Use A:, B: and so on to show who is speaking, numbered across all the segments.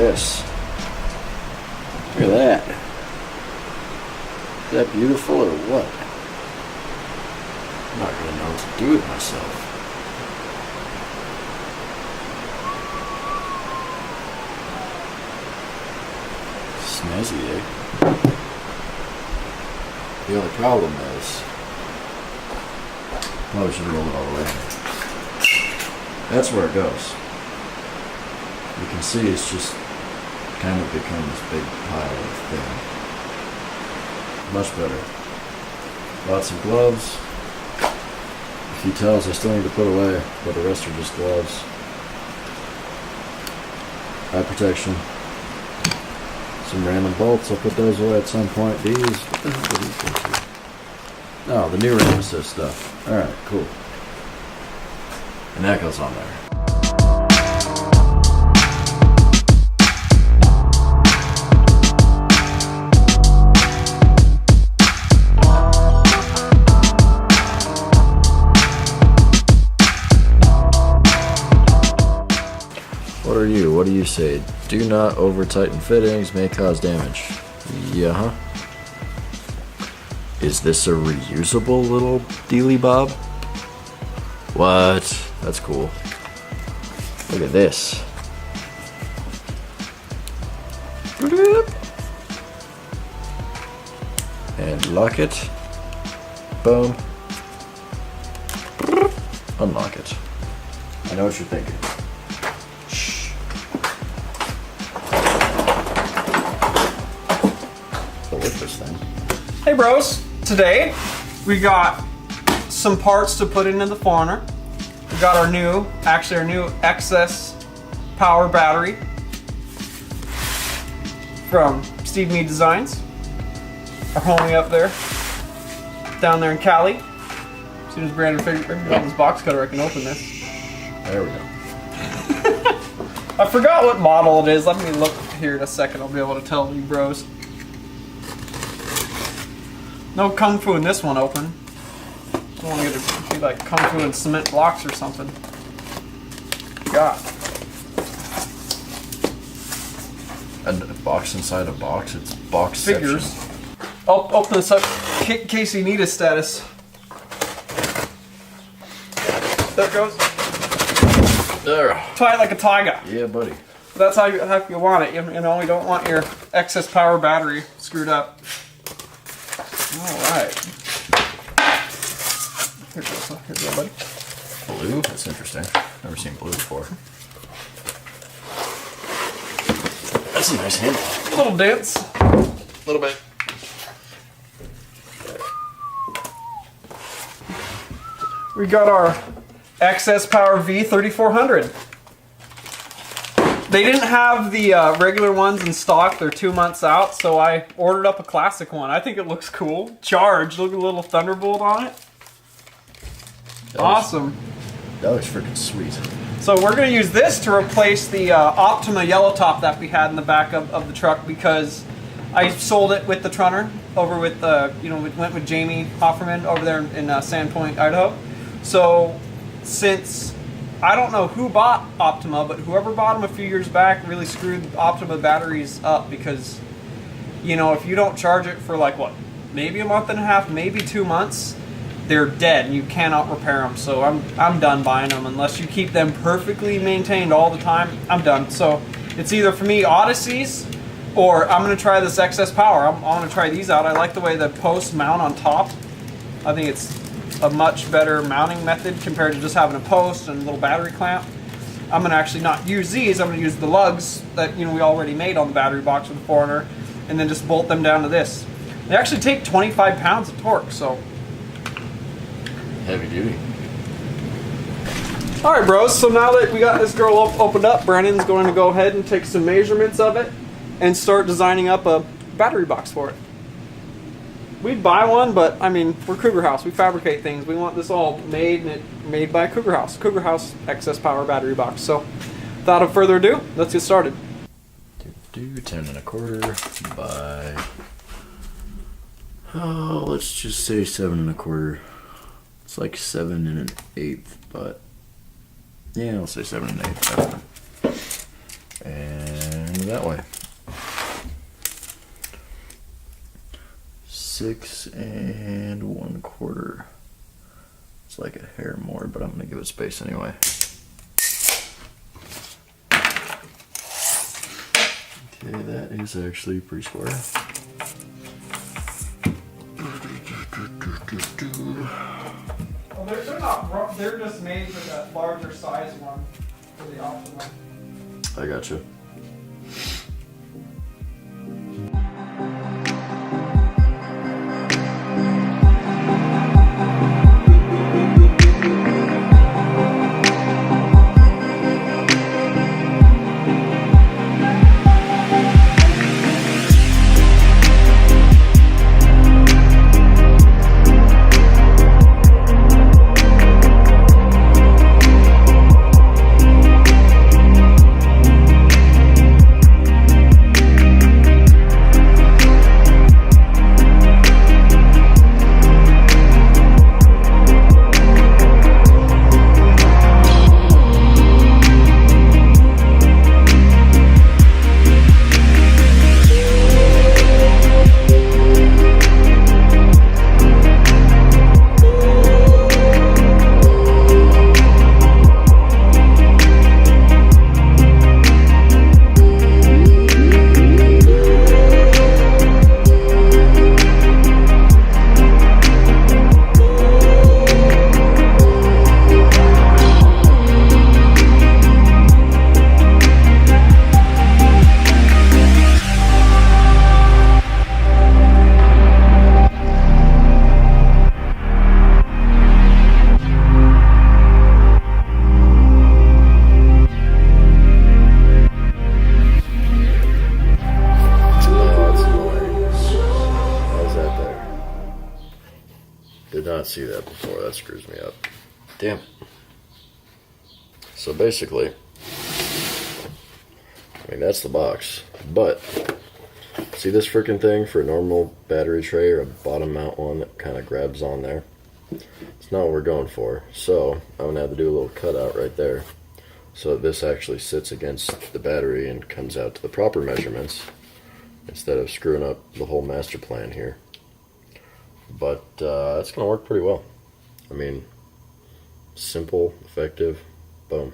A: this. Look at that. Is that beautiful or what? I'm not gonna know what to do with myself. Snazzy, eh? The only problem is, probably should roll it all the way. That's where it goes. You can see it's just kind of become this big pile of thing. Much better. Lots of gloves. A few towels I still need to put away, but the rest are just gloves. Eye protection. Some random bolts, I'll put those away at some point. These, what the hell are these things? Oh, the new RAM assist stuff. Alright, cool. And that goes on there. What are you? What do you say? Do not over tighten fittings, may cause damage. Yeah, huh? Is this a reusable little dealy bob? What? That's cool. Look at this. And lock it. Boom. Unlock it. I know what you're thinking. This thing.
B: Hey bros, today we got some parts to put into the Foreigner. We got our new XS Power battery from Steve Mead Designs. Our homie up there, down there in Cali. As soon as Brandon figured out this box cutter, I can open this.
A: There we go.
B: I forgot what model it is. Let me look here in a second. I'll be able to tell you bros. No kung fu in this one open. I don't want to get it to be like kung fu and cement blocks or something. God.
A: A box inside a box. It's box
B: Figures.
A: section.
B: I'll open this up in case you need a status. There it goes.
A: There.
B: Tie it like a tiger.
A: Yeah, buddy.
B: That's how you want it. You know, you don't want your XS Power battery screwed up. Alright. Here you go, buddy.
A: Blue? That's interesting. Never seen blue before. That's a nice handle.
B: A little dense.
A: A little bit.
B: We got our XS Power V3400. They didn't have the regular ones in stock. They're 2 months out, so I ordered up a classic one. I think it looks cool. Charged. Look at a little Thunderbolt on it. Awesome.
A: That looks freaking sweet.
B: So we're going to use this to replace the Optima yellow top that we had in the back of the truck, because I sold it with the Trunner over with, we went with Jamie Hofferman over there in Sandpoint, Idaho. So since I don't know who bought Optima, but whoever bought them a few years back really screwed Optima batteries up, because, you know, if you don't charge it for like what, maybe a month and a half, maybe 2 months, they're dead and you cannot repair them. So I'm done buying them unless you keep them perfectly maintained all the time. I'm done. So it's either for me Odysseys, or I'm going to try this XS Power. I'm going to try these out. I like the way the posts mount on top. I think it's a much better mounting method compared to just having a post and a little battery clamp. I'm going to actually not use these. I'm going to use the lugs that we already made on the battery box with the Foreigner, and then just bolt them down to this. They actually take 25 pounds of torque, so
A: Heavy duty.
B: all right, bros. So now that we got this girl opened up, Brandon's going to go ahead and take some measurements of it and start designing up a battery box for it. We'd buy one, but I mean, we're Cougar House. We fabricate things. We want this all made by Cougar House. Cougar House XS Power battery box. So, without further ado, let's get started.
A: 10 1/4 by, oh, let's just say 7 1/4. It's like 7 1/8, but yeah, I'll say 7 1/8. And that way. 6 1/4. It's like a hair more, but I'm gonna give it space anyway. Okay, that is actually pretty square.
B: Well, they're not. They're just made for that larger size one for the Optima.
A: I gotcha. Did not see that before. That screws me up. Damn. So basically, I mean, that's the box. But, see this freaking thing for a normal battery tray or a bottom mount one that kind of grabs on there? It's not what we're going for. So, I'm going to have to do a little cutout right there so that this actually sits against the battery and comes out to the proper measurements instead of screwing up the whole master plan here. But it's going to work pretty well. I mean, simple, effective, boom.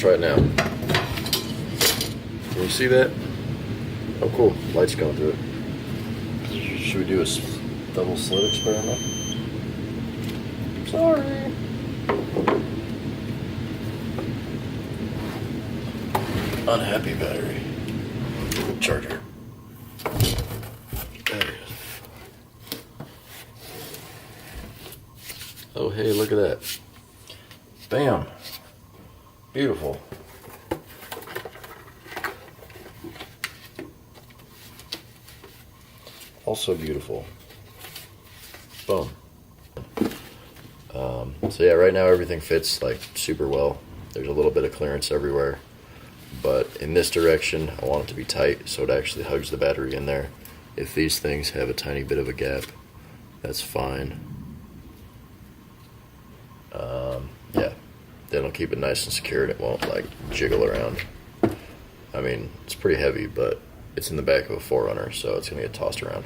A: Right now. Can you see that? Oh cool, light's going through it. Should we do a double slit experiment? Sorry. Unhappy battery. Charger. There it is. Oh hey, look at that. Bam. Beautiful. Also beautiful. Boom. So yeah, right now everything fits like super well. There's a little bit of clearance everywhere, but in this direction I want it to be tight so it actually hugs the battery in there. If these things have a tiny bit of a gap, that's fine. Yeah. Then it'll keep it nice and secure and it won't like jiggle around. I mean, it's pretty heavy, but it's in the back of a 4Runner, so it's gonna get tossed around.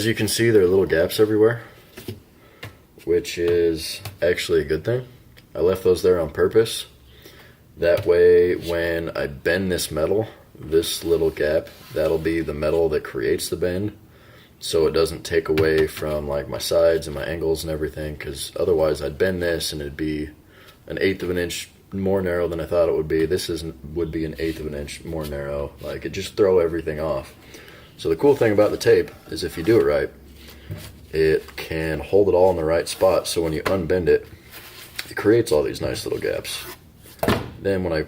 A: As you can see, there are little gaps everywhere, which is actually a good thing. I left those there on purpose. That way, when I bend this metal, this little gap, that'll be the metal that creates the bend, so it doesn't take away from like my sides and my angles and everything, because otherwise I'd bend this and it'd be 1/8 of an inch more narrow than I thought it would be. This would be 1/8 of an inch more narrow. Like, it just throw everything off. So the cool thing about the tape is if you do it right, it can hold it all in the right spot, so when you unbend it, it creates all these nice little gaps. Then when I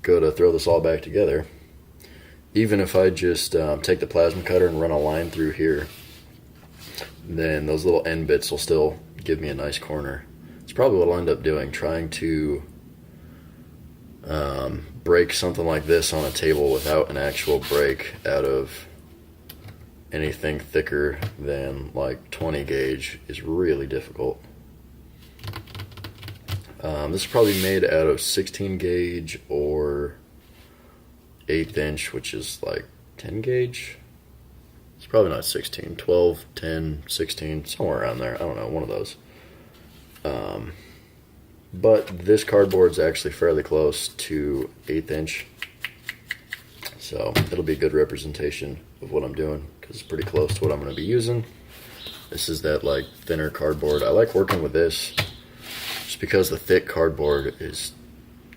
A: go to throw this all back together, even if I just take the plasma cutter and run a line through here, then those little end bits will still give me a nice corner. It's probably what I'll end up doing, trying to break something like this on a table without an actual break out of anything thicker than like 20 gauge is really difficult. This is probably made out of 16 gauge or 1/8 inch, which is like 10 gauge. It's probably not 16, 12, 10, 16, somewhere around there. I don't know, one of those. But this cardboard's actually fairly close to 1/8 inch. So it'll be a good representation of what I'm doing, because it's pretty close to what I'm going to be using. This is that like thinner cardboard. I like working with this just because the thick cardboard is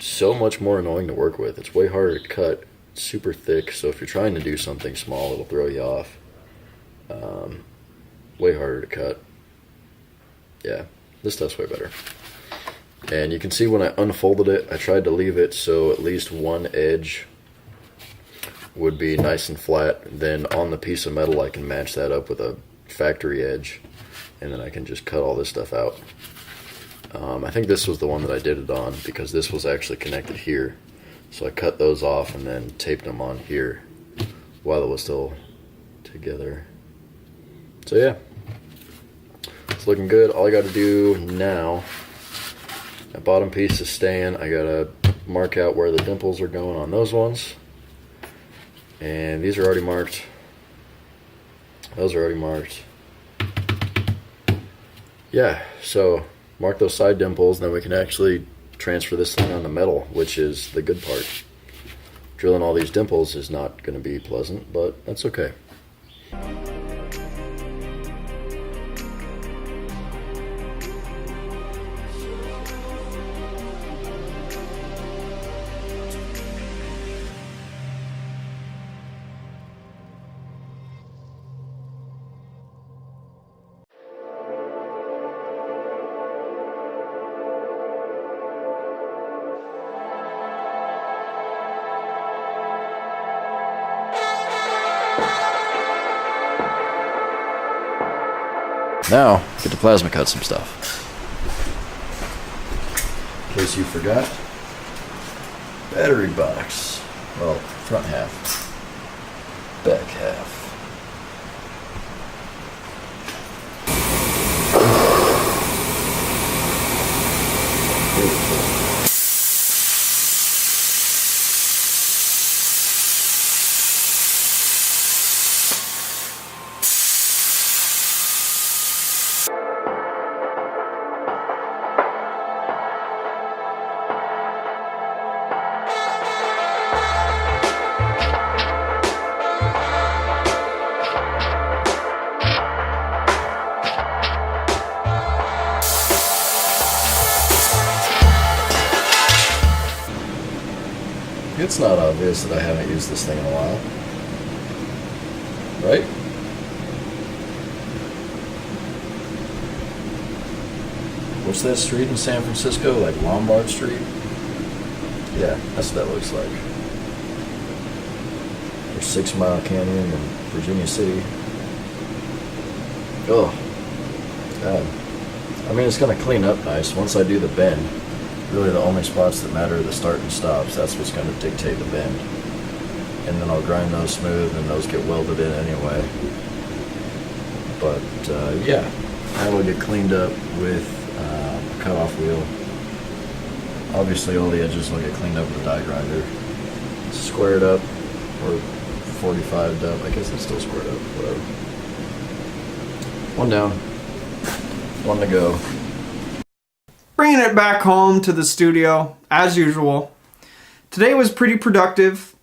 A: so much more annoying to work with. It's way harder to cut. It's super thick, so if you're trying to do something small, it'll throw you off. Way harder to cut. Yeah, this stuff's way better. And you can see when I unfolded it, I tried to leave it so at least one edge would be nice and flat. Then on the piece of metal, I can match that up with a factory edge, and then I can just cut all this stuff out. I think this was the one that I did it on, because this was actually connected here. So I cut those off and then taped them on here while it was still together. So yeah, it's looking good. All I got to do now, that bottom piece is staying. I got to mark out where the dimples are going on those ones. And these are already marked. Those are already marked. Yeah, so mark those side dimples, and then we can actually transfer this thing on the metal, which is the good part. Drilling all these dimples is not going to be pleasant, but that's okay. Now, get to plasma cut some stuff. In case you forgot, battery box. Well, front half, back half. It's not obvious that I haven't used this thing in a while, right? What's that street in San Francisco, like Lombard Street? Yeah, that's what that looks like. Or 6 Mile Canyon in Virginia City. Oh, God. I mean, it's going to clean up nice once I do the bend. Really the only spots that matter are the start and stops. That's what's going to dictate the bend. And then I'll grind those smooth, and those get welded in anyway. But yeah, that'll get cleaned up with a cutoff wheel. Obviously all the edges will get cleaned up with a die grinder. Squared up, or 45'd up. I guess it's still squared up, whatever. One down. One to go.
B: Bringing it back home to the studio, as usual. Today was pretty productive.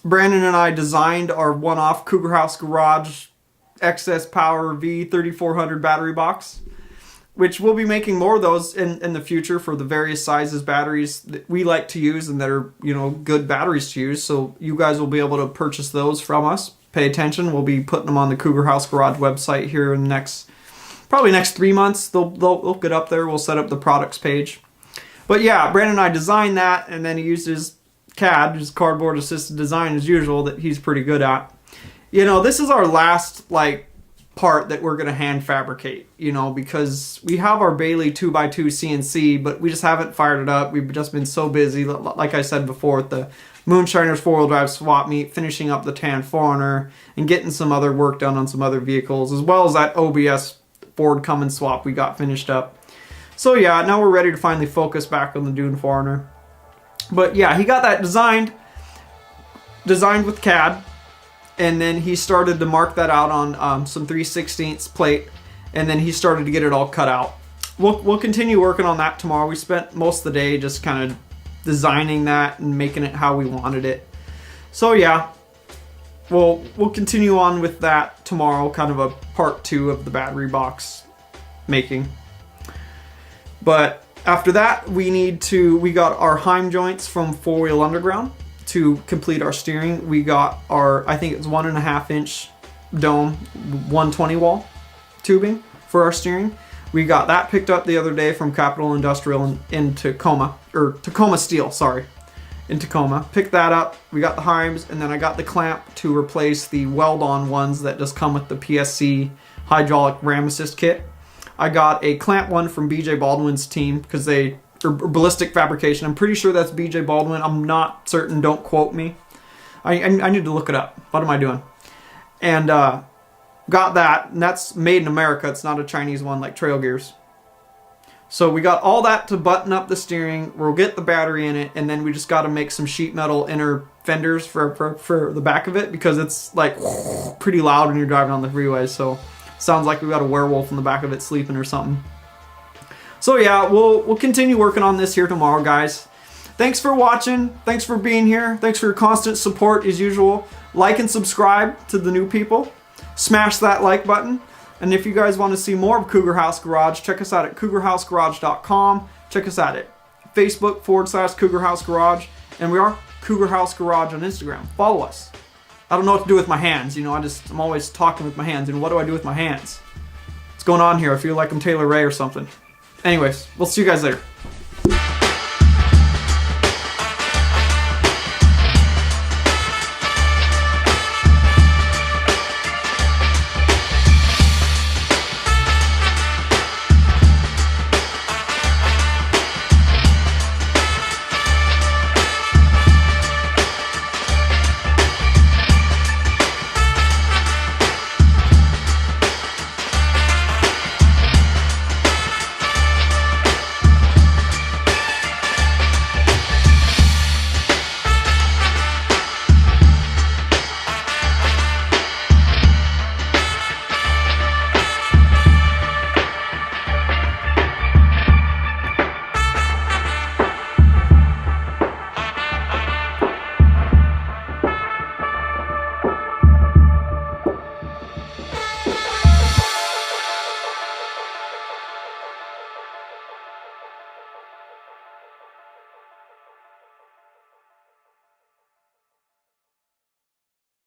B: Brandon and I designed our one-off Cougar House Garage XS Power V3400 battery box, which we'll be making more of those in the future for the various sizes batteries that we like to use and that are, you know, good batteries to use. So you guys will be able to purchase those from us. Pay attention. We'll be putting them on the Cougar House Garage website here in the next, probably next 3 months. They'll get up there. We'll set up the products page. But yeah, Brandon and I designed that, and then he used his CAD, his cardboard assisted design as usual, that he's pretty good at. You know, this is our last part that we're going to hand fabricate, you know, because we have our Bailey 2x2 CNC, but we just haven't fired it up. We've just been so busy, like I said before, with the Moonshiners 4-wheel drive swap meet, finishing up the Tan Foreigner, and getting some other work done on some other vehicles, as well as that OBS Ford Cummins swap we got finished up. So yeah, now we're ready to finally focus back on the Dune Foreigner. But yeah, he got that designed with CAD, and then he started to mark that out on some 3/16 plate, and then he started to get it all cut out. We'll continue working on that tomorrow. We spent most of the day just kind of designing that and making it how we wanted it. So yeah, we'll continue on with that tomorrow, kind of a part 2 of the battery box making. But after that, we got our Heim joints from 4-Wheel Underground to complete our steering. We got our, I think it's 1.5 inch dome, 120 wall tubing for our steering. We got that picked up the other day from Capital Industrial in Tacoma, or Tacoma Steel, sorry, in Tacoma. Picked that up. We got the Heims, and then I got the clamp to replace the weld-on ones that just come with the PSC hydraulic ram assist kit. I got a clamp one from BJ Baldwin's team, because they, or Ballistic Fabrication. I'm pretty sure that's BJ Baldwin. I'm not certain. Don't quote me. I need to look it up. What am I doing? And got that, and that's made in America. It's not a Chinese one like Trail Gears. So we got all that to button up the steering. We'll get the battery in it, and then we just got to make some sheet metal inner fenders for the back of it, because it's like pretty loud when you're driving on the freeway. So sounds like we got a werewolf in the back of it sleeping or something. So yeah, we'll continue working on this here tomorrow, guys. Thanks for watching. Thanks for being here. Thanks for your constant support as usual. Like and subscribe to the new people. Smash that like button. And if you guys want to see more of Cougar House Garage, check us out at cougarhousegarage.com. Check us out at Facebook/Cougar House Garage. And we are Cougar House Garage on Instagram. Follow us. I don't know what to do with my hands. You know, I'm always talking with my hands. And what do I do with my hands? What's going on here? I feel like I'm Taylor Ray or something. Anyways, we'll see you guys later.